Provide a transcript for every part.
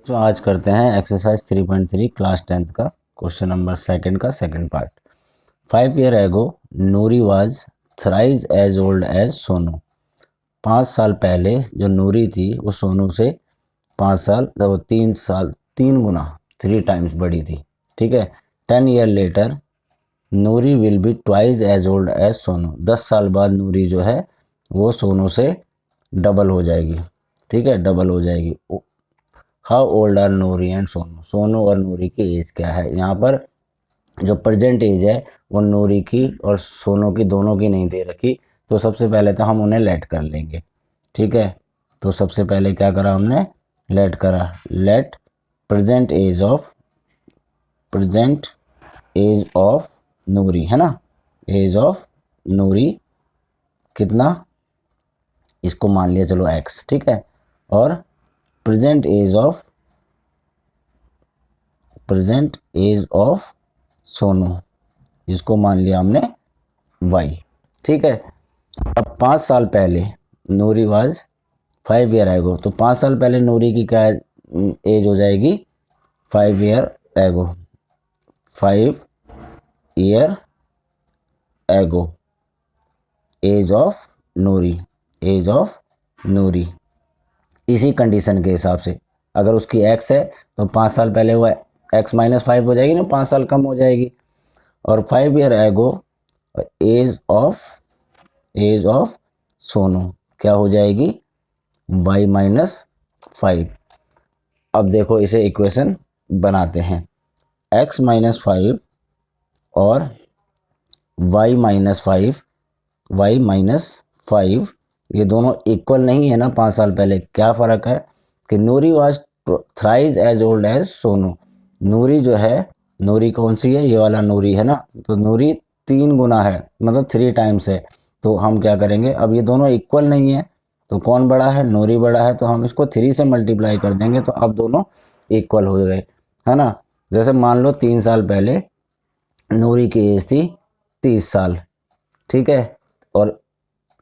जो आज करते हैं एक्सरसाइज 3.3 क्लास 10th का क्वेश्चन नंबर सेकंड का second part. 5 year ago Noori was thrice as old as Sonu. 5 साल पहले जो नूरी थी वो सोनू से 5 साल तो 3 साल 3 गुना 3 times बड़ी थी। ठीक है। 10 year later Noori will be twice as old as Sonu. 10 साल बाद नूरी जो है वो सोनू से डबल हो जाएगी। ठीक है, डबल हो जाएगी। How old are Noori and Sonu. Sonu और नूरी की एज क्या है। यहाँ पर जो प्रेजेंट एज है वो नूरी की और सोनू की दोनों की नहीं दे रखी, तो सबसे पहले तो हम उन्हें लेट कर लेंगे। ठीक है, तो सबसे पहले क्या करा हमने, लेट करा। लेट प्रेजेंट एज ऑफ नूरी, है ना, एज ऑफ नूरी कितना, इसको मान लिया चलो एक्स। ठीक है, और प्रेजेंट एज ऑफ सोनू, इसको मान लिया हमने वाई। ठीक है, अब 5 साल पहले नूरी वाज 5 year एगो, तो 5 साल पहले नूरी की क्या एज हो जाएगी, 5 year एगो। 5 year ago age of Noori, age of Noori. इसी कंडीशन के हिसाब से अगर उसकी एक्स है तो 5 साल पहले वो x-5 हो जाएगी ना, 5 साल कम हो जाएगी। और 5 year ago age of Sonu क्या हो जाएगी, y-5। अब देखो इसे इक्वेशन बनाते हैं। x-5 और y-5 ये दोनों इक्वल नहीं है ना। 5 साल पहले क्या फ़र्क है कि Noori was thrice as old as Sonu. Noori जो है, नूरी कौन सी है, ये वाला नूरी है ना, तो नूरी 3 गुना है, मतलब 3 times है। तो हम क्या करेंगे, अब ये दोनों इक्वल नहीं है तो कौन बड़ा है, नूरी बड़ा है, तो हम इसको 3 से मल्टीप्लाई कर देंगे तो अब दोनों इक्वल हो गए, है ना। जैसे मान लो 3 साल पहले नूरी की एज थी 30 साल, ठीक है, और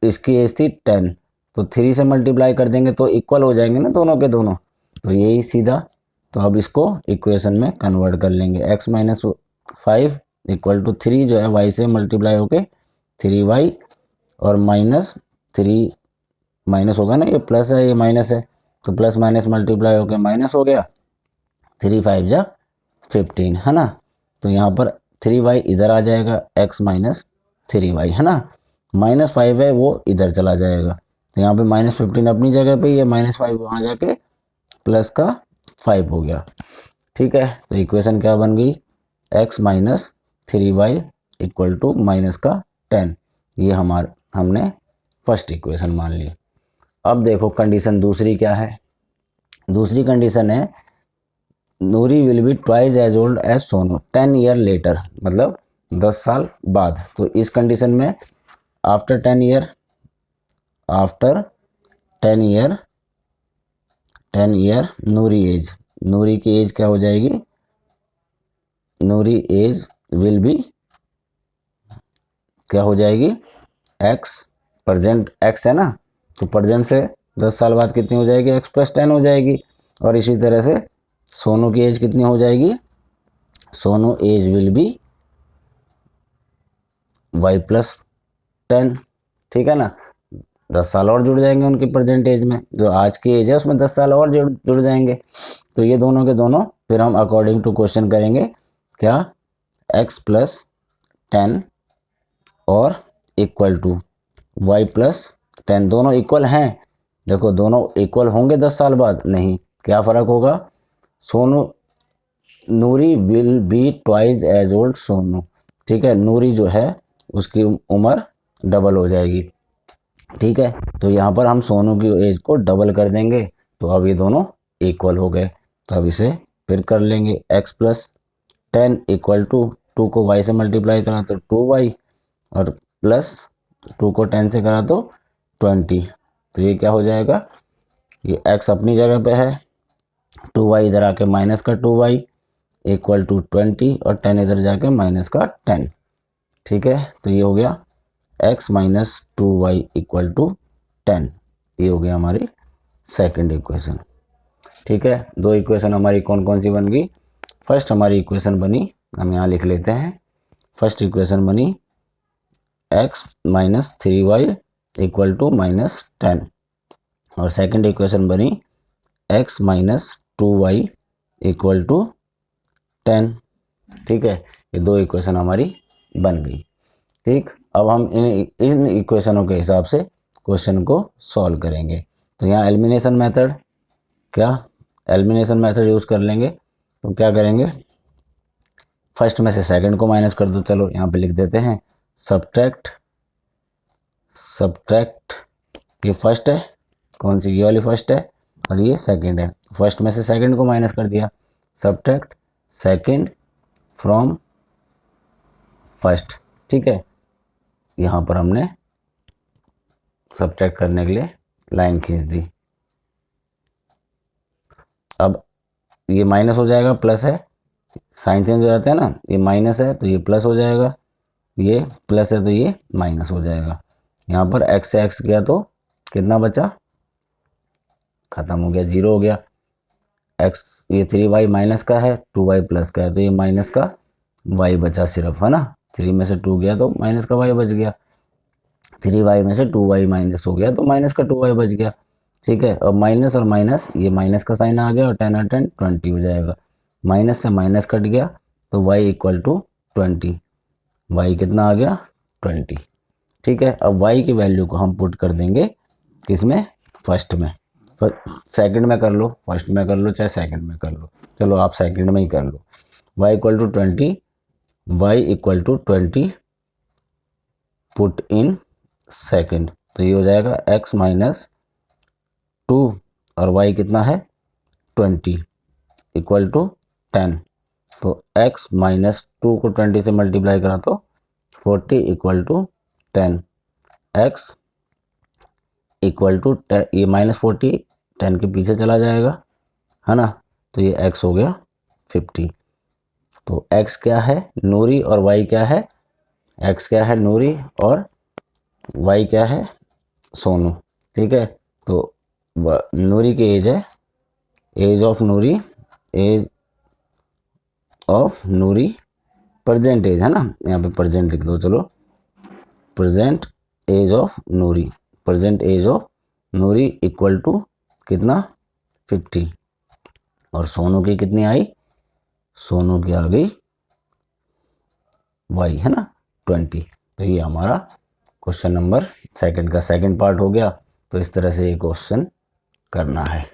इसकी एज थी 10, तो 3 से मल्टीप्लाई कर देंगे तो इक्वल हो जाएंगे ना दोनों के दोनों, तो यही सीधा। तो अब इसको इक्वेशन में कन्वर्ट कर लेंगे। x-5 इक्वल टू 3 जो है y से मल्टीप्लाई होके 3y, और -3 माइनस होगा ना, ये प्लस है ये माइनस है, तो प्लस माइनस मल्टीप्लाई होके माइनस हो गया। 3 5 जा 15, है ना। तो यहाँ पर 3y इधर आ जाएगा, x-3y, है ना। -5 है वो इधर चला जाएगा, तो यहाँ पे -15 अपनी जगह पे ही है, -5 वहाँ जाके प्लस का 5 हो गया। ठीक है, तो इक्वेशन क्या बन गई, x-3y इक्वल टू माइनस का 10। ये हमने फर्स्ट इक्वेशन मान ली। अब देखो कंडीशन दूसरी क्या है। दूसरी कंडीशन है Noori will be twice as old as Sonu 10 year later, मतलब 10 साल बाद। तो इस कंडीशन में after 10 year, after 10 year Noori age, Noori की एज क्या हो जाएगी, नूरी एज विल बी क्या हो जाएगी, एक्स, प्रेजेंट एक्स है ना, तो प्रेजेंट से 10 साल बाद कितनी हो जाएगी, x+10 हो जाएगी। और इसी तरह से सोनू की एज कितनी हो जाएगी, Sonu as will be y+10। ठीक है ना, 10 साल और जुड़ जाएंगे उनकी प्रेजेंट एज में, जो आज की एज है उसमें 10 साल और जुड़ जाएंगे। तो ये दोनों के दोनों फिर हम अकॉर्डिंग टू क्वेश्चन करेंगे क्या, x+10 और इक्वल टू y+10, दोनों इक्वल हैं। देखो दोनों इक्वल होंगे 10 साल बाद, नहीं, क्या फ़र्क होगा, Sonu, Noori will be twice as old as. ठीक है, नूरी जो है उसकी उम्र डबल हो जाएगी। ठीक है, तो यहाँ पर हम सोनू की एज को डबल कर देंगे, तो अब ये दोनों इक्वल हो गए। तो अब इसे फिर कर लेंगे, x+10 इक्वल टू 2 को y से मल्टीप्लाई करा तो 2y, और प्लस 2 को 10 से करा तो 20। तो ये क्या हो जाएगा, ये x अपनी जगह पे है, 2y इधर आके माइनस का 2y इक्वल टू 20, और 10 इधर जाके माइनस का 10। ठीक है, तो ये हो गया x-2y इक्वल टू 10। ये हो गया हमारी सेकंड इक्वेशन। ठीक है, दो इक्वेशन हमारी कौन कौन सी बन गई। फर्स्ट हमारी इक्वेशन बनी, हम यहाँ लिख लेते हैं, फर्स्ट इक्वेशन बनी x minus 3y equal to -10 और सेकंड इक्वेशन बनी x minus 2y equal to 10। ठीक है, ये दो इक्वेशन हमारी बन गई। ठीक, अब हम इन इक्वेशनों के हिसाब से क्वेश्चन को सॉल्व करेंगे। तो यहाँ एलिमिनेशन मेथड, क्या एलिमिनेशन मेथड यूज़ कर लेंगे। तो क्या करेंगे, फर्स्ट में से सेकंड को माइनस कर दो। चलो यहाँ पे लिख देते हैं सब्ट्रैक्ट, ये फर्स्ट है, कौन सी, ये वाली फर्स्ट है और ये सेकंड है। फर्स्ट में से सेकंड को माइनस कर दिया, सब्ट्रैक्ट सेकंड फ्रॉम फर्स्ट। ठीक है, यहाँ पर हमने सब्ट्रैक्ट करने के लिए लाइन खींच दी। अब ये माइनस हो जाएगा, प्लस है, साइन चेंज हो जाता है ना, ये माइनस है तो ये प्लस हो जाएगा, ये प्लस है तो ये माइनस हो जाएगा। यहाँ पर x से x गया तो कितना बचा, खत्म हो गया, 0 हो गया। x ये 3y माइनस का है, 2y प्लस का है, तो ये माइनस का y बचा सिर्फ, है ना। 3 में से 2 गया तो माइनस का y बच गया, 3y में से 2y माइनस हो गया तो माइनस का 2y बच गया। ठीक है, अब माइनस और माइनस, ये माइनस का साइन आ गया और 10 और 10 20 हो जाएगा। माइनस से माइनस कट गया तो y इक्वल टू 20, y कितना आ गया 20। ठीक है, अब y की वैल्यू को हम पुट कर देंगे किसमें, फर्स्ट में, सेकंड में कर लो, फर्स्ट में कर लो चाहे सेकंड में कर लो, चलो आप सेकंड में ही कर लो। y equal to 20, y equal to 20 put in second, तो ये हो जाएगा x माइनस 2 और y कितना है 20 इक्वल टू 10। तो x माइनस 2 को 20 से मल्टीप्लाई करा तो 40 equal to 10, x equal to, ये -40 10 के पीछे चला जाएगा, है ना, तो ये x हो गया 50। तो x क्या है नूरी और y क्या है, x क्या है नूरी और y क्या है सोनू। ठीक है, तो नूरी की एज है, age of Noori, age of Noori present age, है ना, यहाँ पे प्रेजेंट लिख दो, चलो present age of Noori, present age of Noori equal to कितना 50 और सोनू की कितनी आई, सोनू की आ गई y, है ना 20। तो ये हमारा क्वेश्चन नंबर सेकंड का सेकंड पार्ट हो गया। तो इस तरह से ये क्वेश्चन करना है।